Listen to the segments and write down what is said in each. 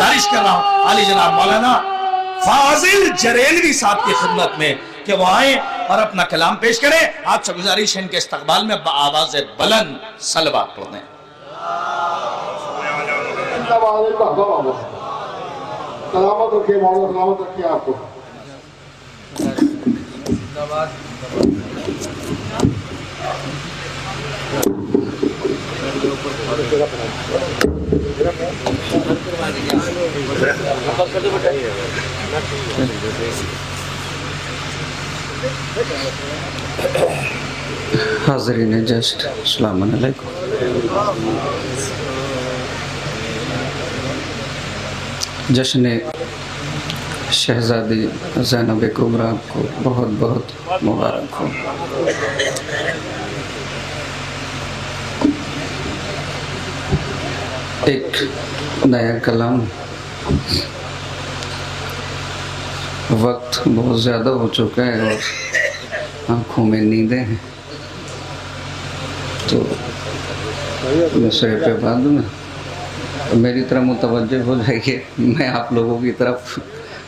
गुजारिश कर रहा हूँ आली जनाब मौलाना फाजिल जरेलवी साहब की खिदमत में कि वो आए और अपना कलाम पेश करें। आपसे गुजारिश है इनके इस्तकबाल में आवाज बुलंद सलवा पढ़ दें। सलामत रखिए मौला, सलामत रखिए आपको। हाज़रीन जस्ट अस्सलाम वालेकुम। जश्न शहज़ादी ज़ैनब कुबरा को बहुत बहुत मुबारक हो। एक नया कलाम, वक्त बहुत ज़्यादा हो चुका है और आँखों में नींदें हैं, तो मिसरे पे बाद में मेरी तरफ मुतवज्जे हो जाइए। मैं आप लोगों की तरफ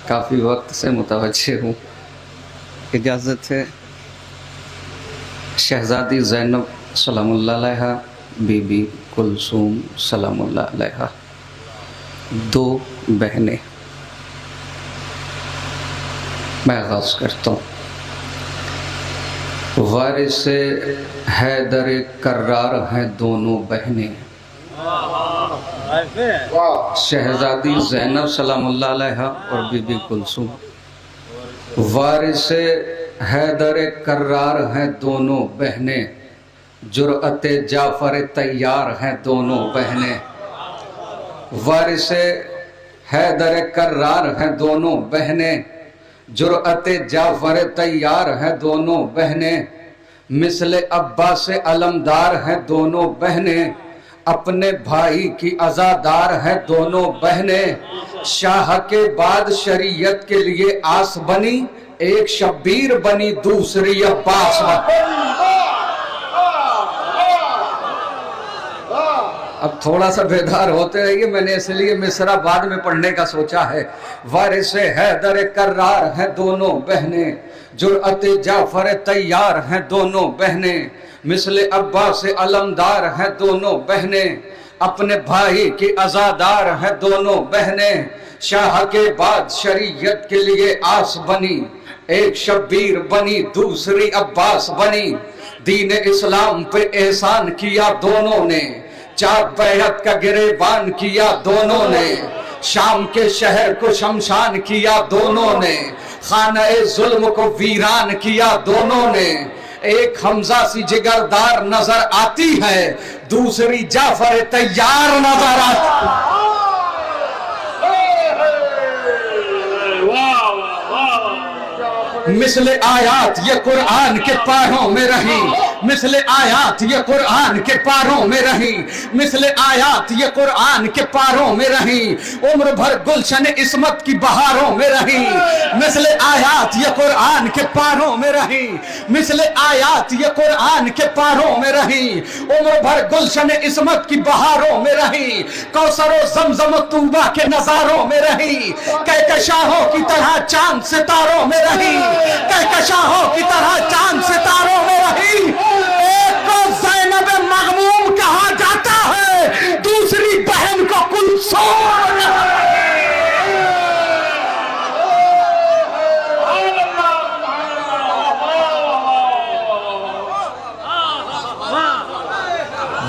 काफ़ी वक्त से मुतवज्जे हूँ। इजाज़त है। शहज़ादी ज़ैनब सलामुल्लाह अलैहा, बीबी कुलसूम सलामुल्लाह अलैहा, दो बहनें। मैं आगाज़ करता हूँ। वारिस हैदर कर्रार हैं दोनों बहनें। शहज़ादी ज़ैनब सलामुल्लाह अलैहा और बीबी कुलसूम। वारिस हैदर कर्रार हैं दोनों बहनें, जुरअत जाफ़र तैयार हैं दोनों बहनें। वारिस हैदर कर्रार हैं दोनों बहनें, जुरअत जाफ़र तैयार हैं दोनों बहनें। मिसले अब्बास अलमदार हैं दोनों बहनें, अपने भाई की अज़ादार हैं दोनों बहनें। शाह के बाद शरीयत के लिए आस बनी, एक शब्बीर बनी दूसरी अब्बास बनी। अब थोड़ा सा बेदार होते रहिए, मैंने इसलिए मिसरा बाद में पढ़ने का सोचा है। वारिस हैदर कर्रार हैं दोनों बहनें, जुरअत जाफर तैयार हैं दोनों बहनें। मिसले अब्बास अलमदार हैं दोनों बहनें, अपने भाई की अज़ादार हैं दोनों बहनें। शाह के बाद शरीयत के लिए आस बनी, एक शब्बीर बनी दूसरी अब्बास बनी। दीन इस्लाम पे एहसान किया दोनों ने, चार बैहत का गिरेबान किया दोनों ने। शाम के शहर को शमशान किया दोनों ने, खाना जुल्म को वीरान किया दोनों ने। एक हमजा सी जिगरदार नजर आती है, दूसरी जाफर तैयार नजर आती। मिसले आयात ये कुरान के पारों में रही, मिसले आयात ये कुरान के पारों में रही, मिसले आयात ये कुरान के पारों में रही। उम्र भर गुलशन इस्मत की बहारों में रही, मिसले आयात ये कुरान के पारों में रही, मिसले आयात ये कुरान के पारों में रही। उम्र भर गुलशन इस्मत की बहारों में रही, कौसर ज़मज़म तूबा के नजारों में रही। कहकशाहों की तरह चांद सितारों में रही, कहकशाहों की तरह चांद सितारों में रही। एक को ज़ैनब मग़मूम कहा जाता है, दूसरी बहन को कुलसूम।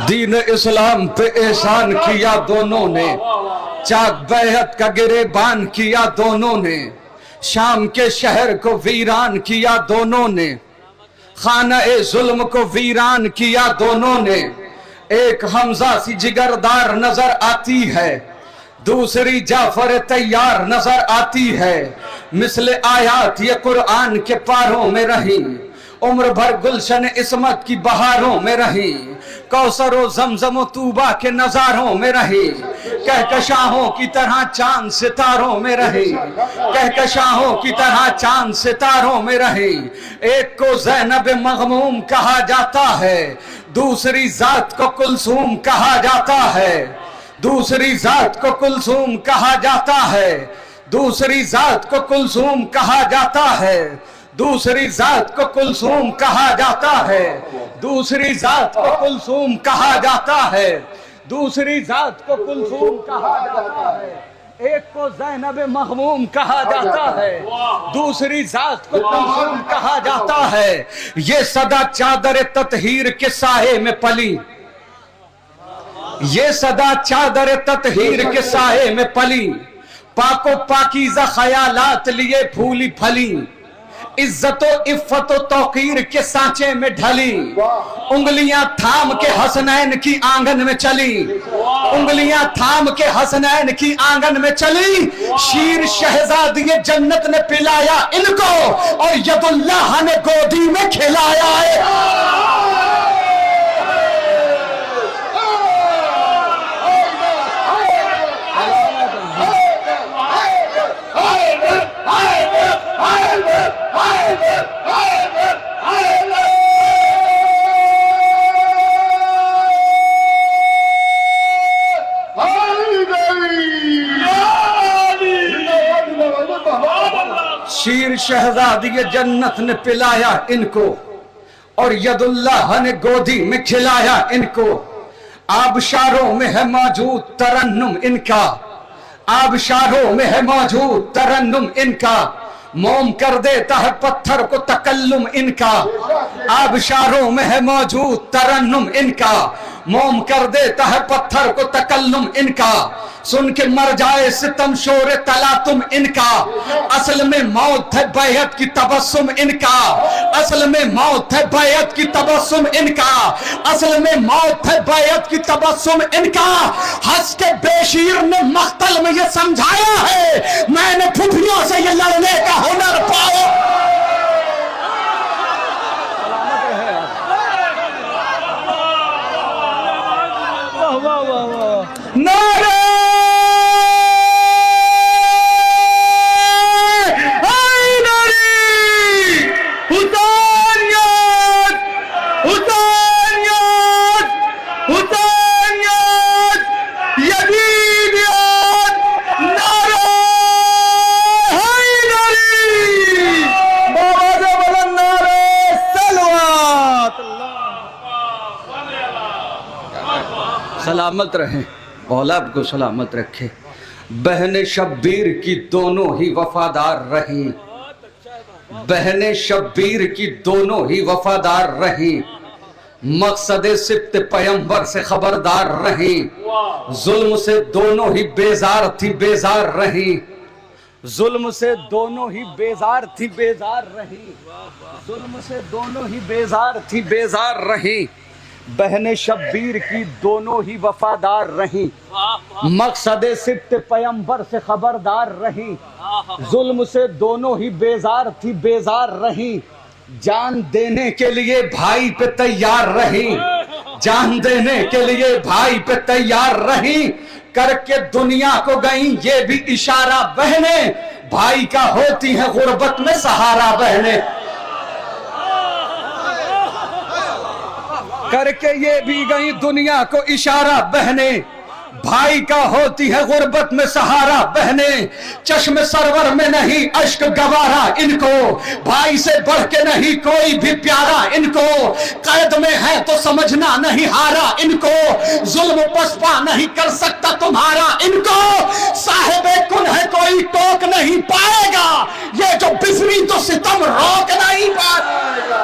दीन इस्लाम पे एहसान किया दोनों ने, चाक बैहत का गिरेबान किया दोनों ने। शाम के शहर को वीरान किया दोनों ने, खाना ए जुल्म को वीरान किया दोनों ने। एक हमजा सी जिगरदार नजर आती है, दूसरी जाफर तैयार नजर आती है। मिसले आयात ये कुरान के पारों में रही, उम्र भर गुलशन इस्मत की बहारों में रही। कौसर ज़मज़म तूबा के नजारों में रही, कहकशाहों की तरह चांद सितारों में रही, कहकशाहों की तरह चांद सितारों में रही। एक को ज़ैनब मग़मूम कहा जाता है, दूसरी जात को कुलसूम कहा जाता है, दूसरी जात को कुलसूम कहा जाता है, दूसरी जात को कुलसूम कहा जाता है, दूसरी जात को कुलसूम कहा जाता है, दूसरी जात को कुलसूम कहा जाता है, दूसरी जात को कुलसूम कहा जाता है। एक को ज़ैनब महमूम कहा जाता है, दूसरी जात को कुलसूम कहा जाता है। ये सदा चादर ततहीर के साये में पली, ये सदा चादर ततहीर के साये में पली, पाको पाकीज़ा ख्यालात लिए फूली फली, इज्जतो इफ्फतो तौकीर के सांचे में ढली, उंगलियां थाम के हसनैन की आंगन में चली, उंगलियां थाम के हसनैन की आंगन में चली। शीर शहजादी जन्नत ने पिलाया इनको और यदुल्लाह ने गोदी में खिलाया है। शीर शहजादी जन्नत ने पिलाया इनको और यदुल्लाह ने गोदी में खिलाया इनको। आबशारों में है मौजूद तरन्नुम इनका, आबशारों में है मौजूद तरन्नुम इनका, मोम कर देता है पत्थर को तकल्लुम इनका। आबशारों में है मौजूद तरन्नुम इनका, मोम कर देता है पत्थर को तकल्लुम इनका। सुन के मर जाए सितम शोरे तलातुम इनका, असल में मौत है बैयत की तबस्सुम इनका, असल में मौत है बैयत की तबस्सुम इनका, असल में मौत है बैयत की तबस्सुम इनका। हंस के बेशीर ने मख्तल में ये समझाया है, मैंने फुफियों से ये लड़ने का हुनर पाया। नारे सलामत रहें, औलाद को सलामत रखे। बहने शब्बीर की दोनों ही वफादार रही, बहने शब्बीर की दोनों ही वफादार रही, मकसद सिफ्त पैगंबर से खबरदार रही, जुल्म से दोनों ही बेजार थी बेजार रही, जुल्म से दोनों ही बेजार थी बेजार रही, जुल्म से दोनों ही बेजार थी बेजार रही। बहने शब्बीर की दोनों ही वफादार रही, मकसद सिफ्त पैगंबर से खबरदार रही, जुल्म से दोनों ही बेजार थी बेजार रही, जान देने के लिए भाई पे तैयार रही, जान देने के लिए भाई पे तैयार रही, करके दुनिया को गई ये भी इशारा बहने, भाई का होती है गुर्बत में सहारा बहने, करके ये भी गई दुनिया को इशारा बहने, भाई का होती है गुर्बत में सहारा बहने। चश्मे सरवर में नहीं अश्क गवारा इनको, भाई से बढ़ के नहीं कोई भी प्यारा इनको, कैद में है तो समझना नहीं हारा इनको, जुल्म पसपा नहीं कर सकता तुम्हारा इनको, साहिबे कुन है कोई टोक नहीं पाएगा, ये जो बिफरी तो सितम रोक नहीं पाएगा,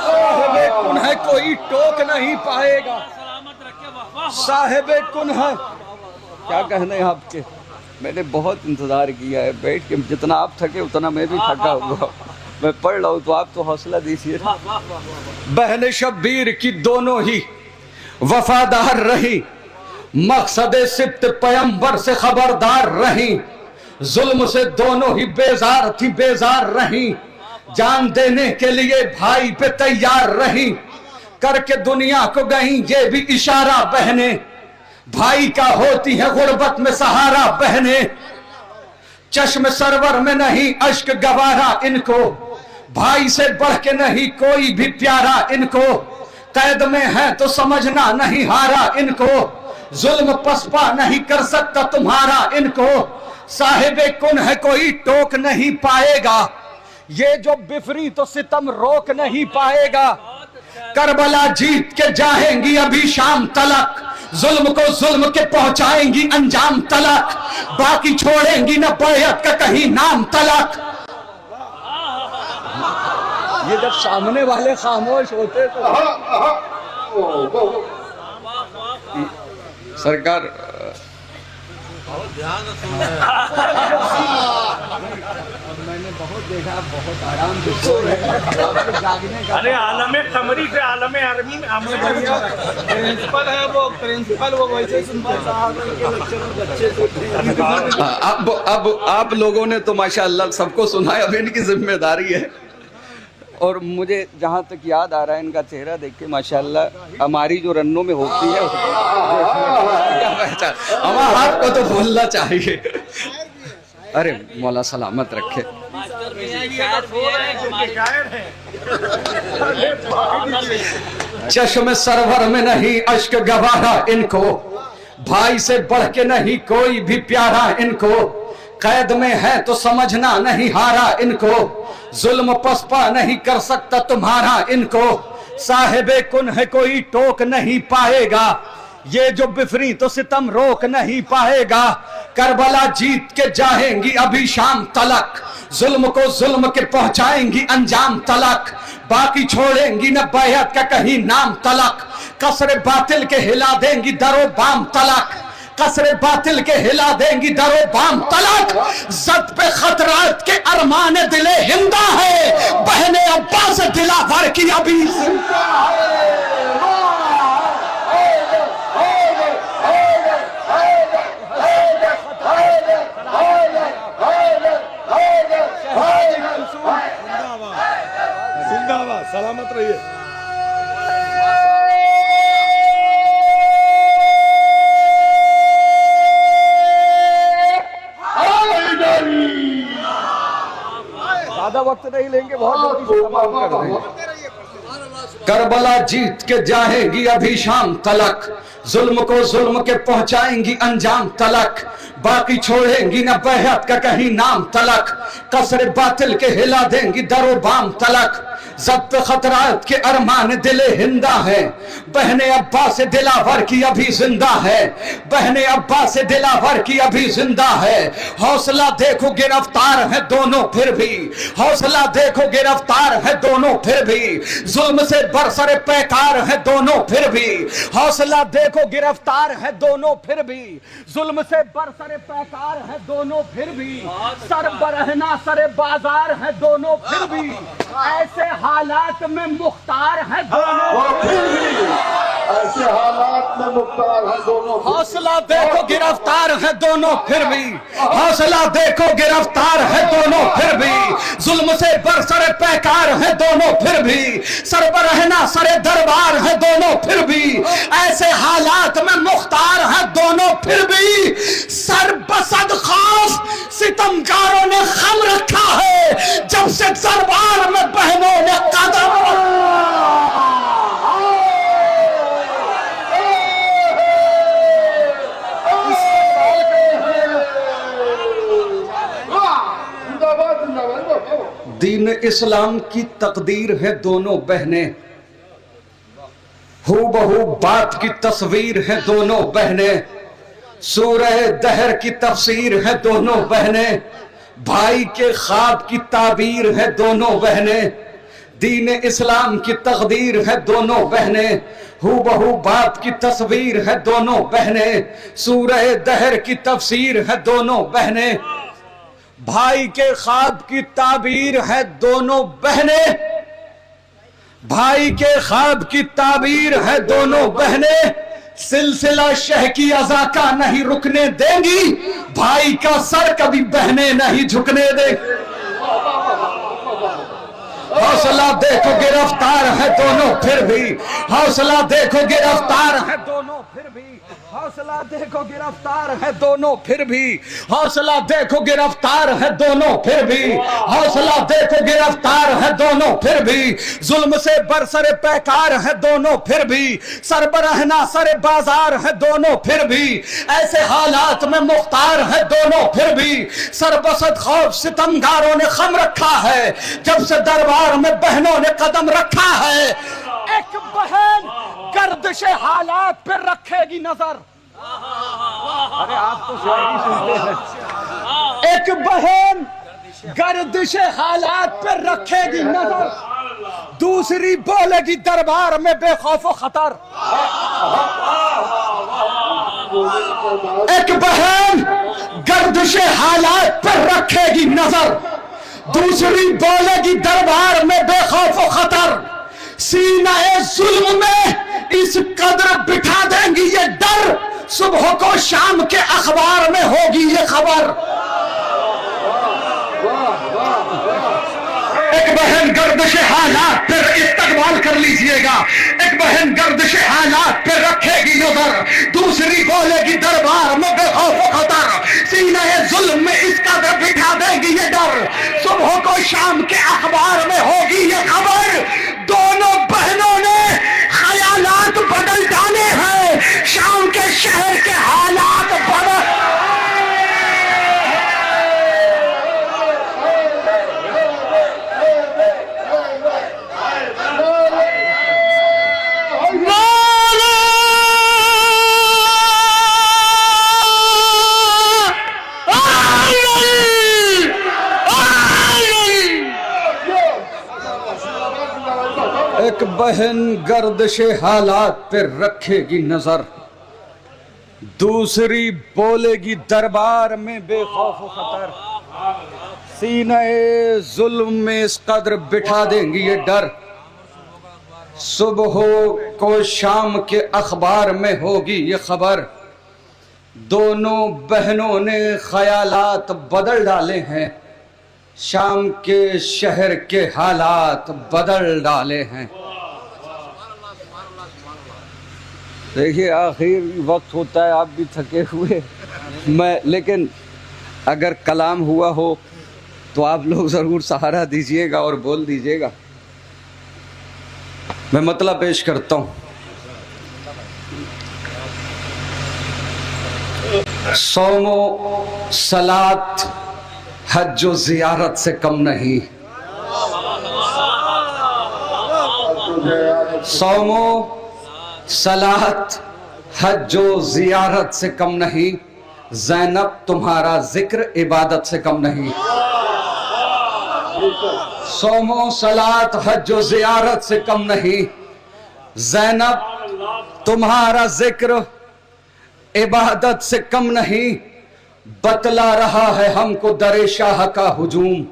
साहिबे कुन है कोई टोक नहीं पाएगा, साहिबे कुन है। क्या कहने हैं आपके, मैंने बहुत इंतजार किया है बैठ के, जितना आप थके उतना मैं भी थका हुआ, मैं पढ़ रहा हूँ तो आप तो हौसला दीजिए। बहन शब्बीर की दोनों ही वफादार रही, मकसद सिफ्त पैगंबर से खबरदार रही, जुल्म से दोनों ही बेजार थी बेजार रही, जान देने के लिए भाई पे तैयार रही, करके दुनिया को गई ये भी इशारा बहने, भाई का होती है गुर्बत में सहारा बहने। चश्म सरवर में नहीं अश्क गवारा इनको, भाई से बढ़ के नहीं कोई भी प्यारा इनको, कैद में है तो समझना नहीं हारा इनको, जुल्म पसपा नहीं कर सकता तुम्हारा इनको, साहिबे कुन है कोई टोक नहीं पाएगा, ये जो बिफरी तो सितम रोक नहीं पाएगा, करबला जीत के जाएंगी अभी शाम तलक, जुल्म को जुल्म के पहुंचाएंगी अंजाम तलक, बाकी छोड़ेंगी न बैयत का कहीं नाम तलक। ये जब सामने वाले खामोश होते तो सरकार मैंने बहुत देखा, बहुत आराम से सो रहे जागने का। अरे आलमे कमरी से आलमे आर्मी में प्रिंसिपल है, वो प्रिंसिपल वो वैसे अब आप लोगों ने तो माशाअल्लाह सबको सुना है, अब इनकी जिम्मेदारी है। और मुझे जहाँ तक याद आ रहा है इनका चेहरा देख के माशाअल्लाह हमारी जो रन्नों में होती है हमारा आपको तो बोलना चाहिए। अरे मौला सलामत रखे। चश्मे सरवर में नहीं अश्क गवारा इनको, भाई से बढ़ के नहीं कोई भी प्यारा इनको, कैद में है तो समझना नहीं हारा इनको, जुल्म पसपा नहीं कर सकता तुम्हारा इनको, साहिबे कुन है कोई टोक नहीं पाएगा, ये जो बिफरी तो सितम रोक नहीं पाएगा, करबला जीत के जाएंगी अभी शाम तलक, जुल्म को जुल्म के पहुंचाएंगी अंजाम तलक, बाकी छोड़ेंगी न बैयत का कहीं नाम तलक, कसरे बातिल के हिला देंगी दरो बाम तलक, कसरे बातिल के हिला देंगी दरो बाम तलक, जद पे खतरात के अरमान दिले हिंदा है, बहने अब्बास दिलावर की अभी जिंदा है। जिंदाबाद, सलामत रहिए। ज्यादा वक्त नहीं लेंगे, बहुत जल्दी से तमाम कर देंगे। करबला जीत के जाएगी अभी शाम तलक, जुल्म को जुल्म के पहुंचाएंगी अंजाम तलक, बाकी छोड़ेंगी न बैहत का कहीं नाम तलक, कसरे बातिल के हिला देंगी दरो बाम तलक, जब पे खतरात के अरमान दिले हिंदा है, बहने अब्बा से दिलावर की अभी जिंदा है, बहने अब्बा से दिलावर की अभी जिंदा है, हौसला देखो गिरफ्तार है दोनों फिर भी, हौसला देखो गिरफ्तार है दोनों फिर भी, जुल्म से बरसरे पैकार है दोनों फिर भी, हौसला देखो गिरफ्तार है दोनों फिर भी, जुल्म से बरसरे पैकार है दोनों फिर भी, सर बरहना सरे बाजार है दोनों फिर भी, ऐसे हालात में मुख्तार है दोनों फिर भी, ऐसे हालात में मुख्तार है दोनों। हौसला देखो गिरफ्तार है दोनों फिर भी, हौसला देखो गिरफ्तार है दोनों फिर भी, जुल्म से बरसरे पैकार है दोनों फिर भी, सरबरहना सरे दरबार है दोनों फिर भी, ऐसे हालात में मुख्तार है दोनों फिर भी, सर बसद खौफ सितमगारों ने खम रखा है, जब से दरबार में बहनों ने कदम दीन इस्लाम की तकदीर है दोनों बहनें, हूबहू बात की तस्वीर है दोनों बहनें, सूरह दहर की तफसीर है दोनों बहनें, भाई के ख्वाब की ताबीर है दोनों बहनें, दीन इस्लाम की तकदीर है दोनों बहनें, हूबहू बात की तस्वीर है दोनों बहनें, सूरह दहर की तफसीर है दोनों बहनें, भाई के ख्वाब की ताबीर है दोनों बहनें, भाई के ख्वाब की ताबीर है दोनों बहनें, सिलसिला शह की अज़ा का नहीं रुकने देंगी, भाई का सर कभी बहनें नहीं झुकने देंगी। हौसला देखो गिरफ्तार है दोनों फिर भी, हौसला देखो गिरफ्तार है दोनों फिर भी, हौसला देखो गिरफ्तार है दोनों फिर भी, हौसला देखो गिरफ्तार है दोनों फिर भी, हौसला देखो गिरफ्तार है दोनों फिर भी, जुल्म से बरसरे पैकार है दोनों फिर भी, सरबराहना सरे बाजार है दोनों फिर भी, ऐसे हालात में मुख्तार है दोनों फिर भी, सरबसत खौफ सितमगारों ने खम रखा है, जब से दरबार में बहनों ने कदम रखा है। एक बहन गर्दिश हालात पर रखेगी नजर। अरे आप तो शायरी सुनते हैं। एक बहन गर्दिश हालात पर रखेगी नजर, दूसरी बोलेगी दरबार में बेखौफ खतर। एक बहन गर्दिश हालात पर रखेगी नजर, दूसरी बोलेगी दरबार में बेखौफ खतर। सीना-ए जुल्म में इस कदर बिठा देंगी ये डर, सुबह को शाम के अखबार में होगी ये खबर। एक बहन गर्दिश हालात पर इस्तकबाल कर लीजिएगा, एक बहन गर्दिश हालात पर रखेगी नजर, दूसरी बोलेगी दरबार में बेखौफ खतर। सीना-ए जुल्म में इस कदर बिठा देंगी ये डर, सुबह को शाम के अखबार में होगी ये खबर। दोनों बहनों ने ख्यालात बदल डाले हैं, शाम के शहर के हालात बदल। एक बहन गर्दिश हालात पर रखेगी नजर, दूसरी बोलेगी दरबार में बेखौफ खतर। सीने जुल्म में इस कदर बिठा देंगी ये डर, सुबह को शाम के अखबार में होगी ये खबर। दोनों बहनों ने ख्यालात बदल डाले हैं, शाम के शहर के हालात बदल डाले हैं। देखिए आखिर वक्त होता है, आप भी थके हुए मैं, लेकिन अगर कलाम हुआ हो तो आप लोग ज़रूर सहारा दीजिएगा और बोल दीजिएगा। मैं मतलब पेश करता हूँ। सौमो सलात हज जो जियारत से कम नहीं, सौमो सलात हज जो जियारत से कम नहीं, ज़ैनब तुम्हारा जिक्र इबादत से कम नहीं। सौमो सलात हज जो जियारत से कम नहीं, ज़ैनब तुम्हारा जिक्र इबादत से कम नहीं। बतला रहा है हमको दरे शाह का हुजूम,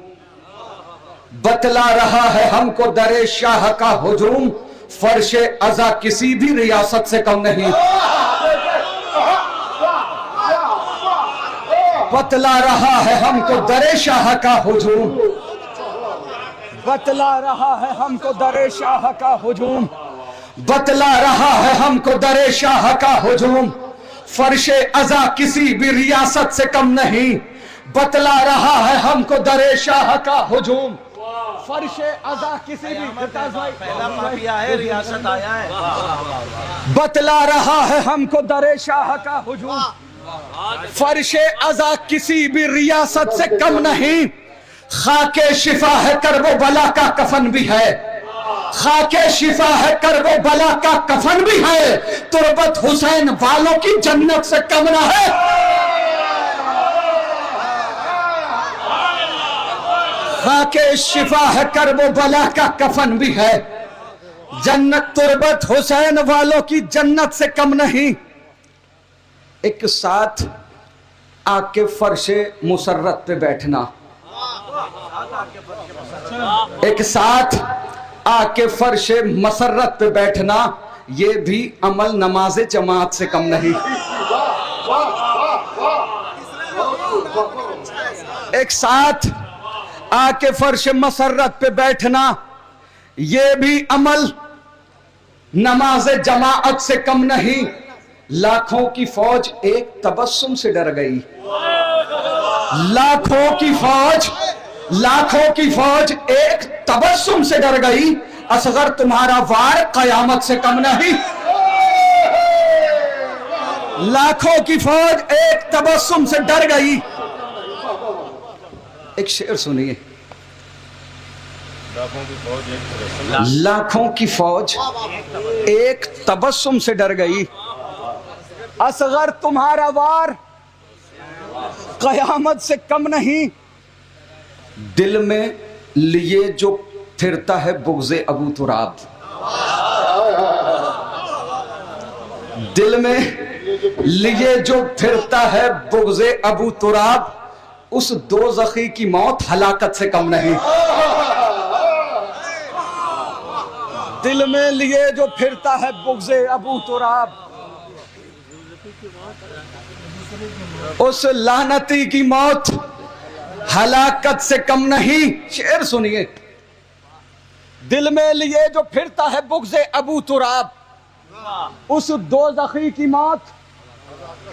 बतला रहा है हमको दरे शाह का हुजूम, फर्शे अज़ा किसी भी रियासत से कम नहीं। बतला रहा है हमको दरे शाह का हुजूम, बतला रहा है हमको दरे शाह का हुजूम, बतला रहा है हमको दरे शाह का हुजूम, फर्शे अज़ा किसी भी रियासत से कम नहीं। बतला रहा है हमको दरे शाह का हुजूम, फर्शे अज़ा किसी भी पहला माफिया है, रियासत आया है। बतला रहा है हमको दरे शाह का हुजूम, फर्शे अज़ा किसी भी रियासत से कम नहीं। खाके शिफा है करबो बला का कफन भी है, खाके शिफा है करबो बला का कफन भी है, तुरबत हुसैन वालों की जन्नत से कम न है। खाके शिफा है करबो बला का कफन भी है, जन्नत तुरबत हुसैन वालों की जन्नत से कम नहीं। एक साथ आके फर्शे मुसर्रत पे बैठना, एक साथ आके फर्शे मसर्रत पे बैठना, ये भी अमल नमाज जमात से कम नहीं। एक साथ आके फर्शे मसर्रत पे बैठना, ये भी अमल नमाज जमात से कम नहीं। लाखों की फौज एक तबस्सुम से डर गई। लाखों की फौज एक तबस्सुम से डर गई। असगर तुम्हारा वार कयामत से कम नहीं। लाखों की फौज एक तबस्सुम से डर गई। एक शेर सुनिए। लाखों की फौज एक तबस्सुम से डर गई। असगर तुम्हारा वार कयामत से कम नहीं। दिल में लिए जो फिरता है बुग़्ज़े अबू तुराब, दिल में लिए जो फिरता है बुग़्ज़े अबू तुराब, उस दोज़खी की मौत हलाकत से कम नहीं। दिल में लिए जो फिरता है बुग़्ज़े अबू तुराब, उस लानती की मौत हलाकत से कम नहीं। शेर सुनिए। दिल में लिए जो फिरता है बुग़्ज़े अबू तुराब, उस दोज़खी की मौत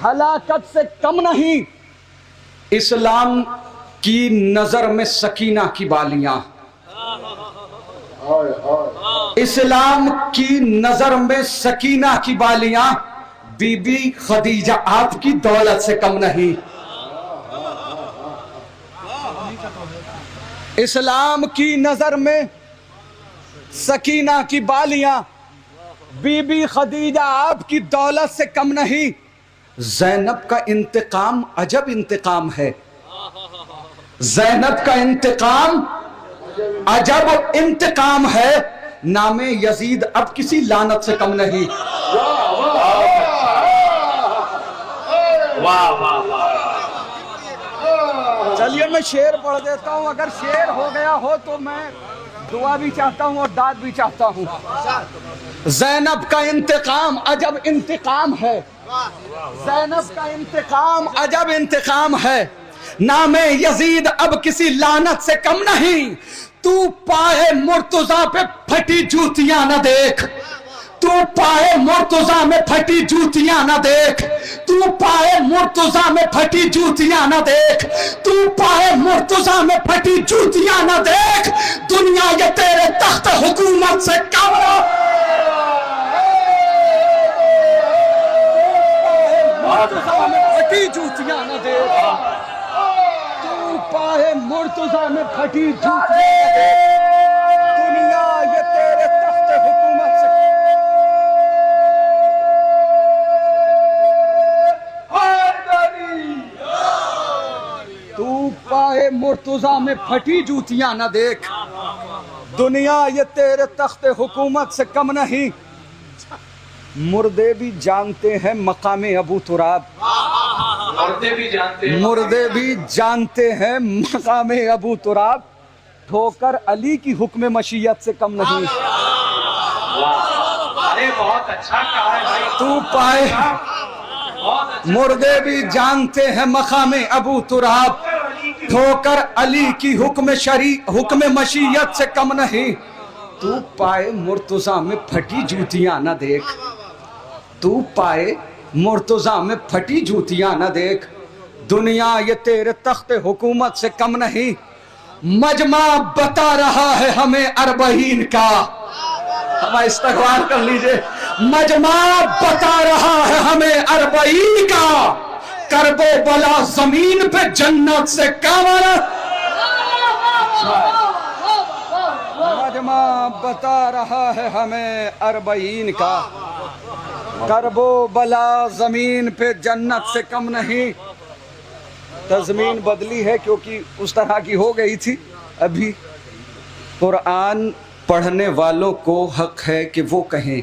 हलाकत से कम नहीं। इस्लाम की नजर में सकीना की बालियां, इस्लाम की नजर में सकीना की बालियां, बीबी खदीजा आपकी दौलत से कम नहीं। इस्लाम की नजर में सकीना की बालियां, बीबी खदीजा आपकी दौलत से कम नहीं। ज़ैनब का इंतकाम अजब इंतकाम है। ज़ैनब का इंतकाम अजब इंतकाम है। नामे यजीद अब किसी लानत से कम नहीं। वाह वाह वाह। चलिए मैं शेर पढ़ देता हूं। अगर शेर हो गया हो तो मैं दुआ भी चाहता हूं और दाद भी चाहता हूं। ज़ैनब का इंतकाम अजब इंतकाम है। ज़ैनब का इंतकाम अजब इंतकाम है। नामे यजीद अब किसी लानत से कम नहीं। तू पाए मुर्तजा पे फटी जूतियां न देख। तू पाए मुर्तजा में फटी जूतियां न देख। तू पाए मुर्तजा में फटी जूतियां न देख। तू पाए मुर्तजा में फटी जूतियां न देख। दुनिया ये तेरे तख्त हुकूमत से कम मुर्तजा में फटी जूतियां न देख। तू पाए मुर्तजा में फटी जूतियां न देख। दुनिया ये तेरे तख्त हुकूमत से तू पाए मुर्तजा में फटी जूतियां न देख। दुनिया ये तेरे तख्ते हुकूमत से कम नहीं। मुर्दे भी जानते हैं मकामे अबू तुराब। मुर्दे भी जानते हैं मकामे अबू तुराब। ठोकर अली की हुक्म मशीयत से कम नहीं। अरे बहुत अच्छा कहा है भाई। तू पाए मुर्दे भी जानते हैं मकामे अबू तुराब। ठोकर अली की हुक्म मशीयत से कम नहीं। तू पाए मुर्तजा में फटी जूतियां न देख। तू पाए मुर्तजा में फटी जूतियां न देख। दुनिया ये तेरे तख्ते हुकूमत से कम नहीं। मजमा बता रहा है हमें अरबईन का। हम इस्तग़फ़ार कर लीजिए। मजमा बता रहा है हमें अरबईन का। करबो बला जमीन पे जन्नत से कम। मजमा बता रहा है हमें अरबईन का। करबो बला जमीन पे जन्नत से कम नहीं। तज़मीन बदली है क्योंकि उस तरह की हो गई थी। अभी कुरान पढ़ने वालों को हक है कि वो कहें।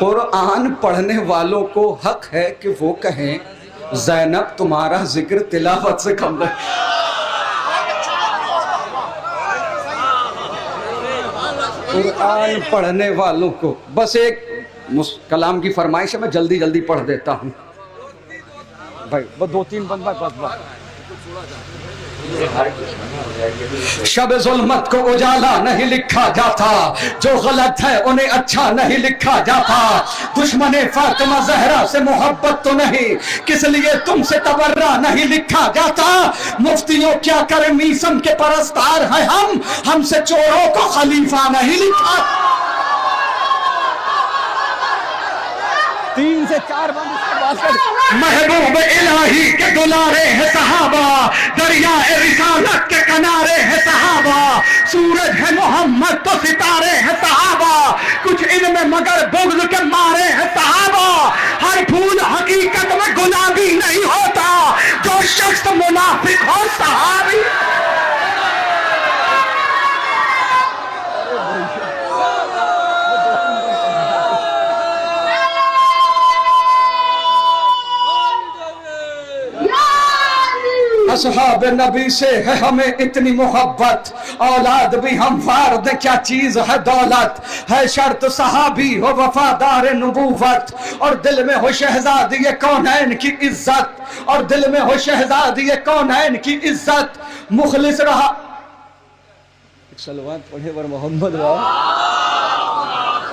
कुरान पढ़ने वालों को हक है कि वो कहें ज़ैनब तुम्हारा जिक्र तिलावत से कम नहीं। कुरान पढ़ने वालों को बस एक कलाम की फरमाइश है। मैं जल्दी जल्दी पढ़ देता हूँ भाई। बस 2-3 बंदा बस शब जुल्मत को उजाला नहीं लिखा जाता, जो गलत है उन्हें अच्छा नहीं लिखा जाता। दुश्मने फातिमा जहरा से मोहब्बत तो नहीं, किस लिए तुमसे तबर्रा नहीं लिखा जाता। मुफ्तियों क्या करें, मीसम के परस्तार हैं हम, हमसे चोरों को खलीफा नहीं लिखा। 3 से 4 बंद महबूब इलाही के दुलारे हैं सहाबा, दरिया रिसालत के किनारे हैं सहाबा। सूरज है मोहम्मद तो सितारे हैं सहाबा, कुछ इनमें मगर बुग़्ज़ के मारे हैं सहाबा। हर फूल हकीकत में गुलाबी नहीं होता, जो शख्स मुनाफिक हो सहाबी। असहाब नबी से है हमें इतनी मोहब्बत, औलाद भी हम वारद क्या चीज है दौलत। है शर्त सहाबी हो वफादार नबूवत, और दिल में हो शहजादी कौनैन की इज्जत, और दिल में हो शहजादी कौनैन की इज्जत। मुखलिस रहा सलवात पढ़े वर मोहम्मद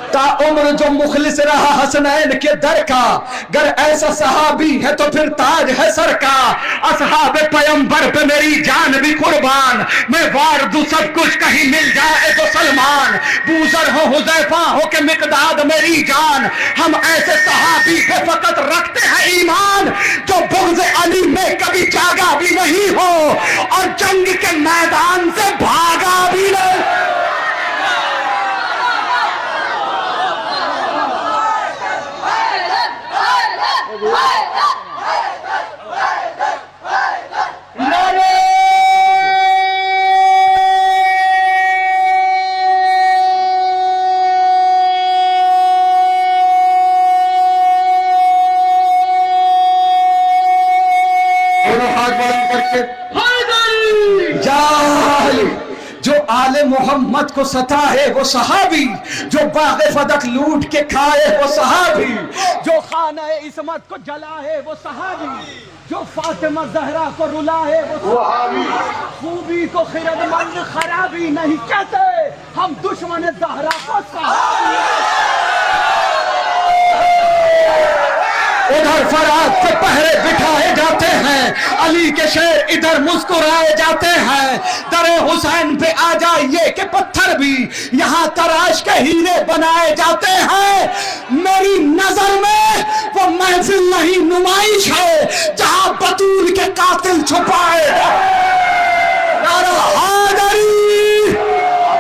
ता उम्र जो मुखलिस रहा हसनैन के दर का। गर ऐसा सहाबी है तो फिर ताज है सर का। असहाब पैगंबर पे मेरी जान भी कुर्बान, मैं वार दूं सब कुछ कहीं मिल जाए तो सलमान। बूजर हो हुदैफा हो के मिकदाद मेरी जान, हम ऐसे सहाबी पे फकत रखते हैं ईमान, जो बुग़्ज़ अली में कभी जागा भी नहीं हो और जंग के मैदान से भागा भी नहीं। जो आले मोहम्मद को सताए वो सहाबी, जो बाग़े फदक लूट के खाए वो सहाबी, जो खाना इस्मत को जलाए वो सहाबी, जो फातिमा जहरा को रुलाए वो सहाबी। खूबी को खिरदमंद खराबी नहीं कहते, हम दुश्मन जहरा को सहाबी। उधर फरात के पहरे बिठाए जाते हैं, अली के शेर इधर मुस्कुराए जाते हैं। दरे हुसैन पे आ जाइए के पत्थर भी यहाँ तराश के हीरे बनाए जाते हैं। मेरी नजर में वो महफिल नहीं नुमाइश है, जहाँ बतूल के कातिल छुपाए।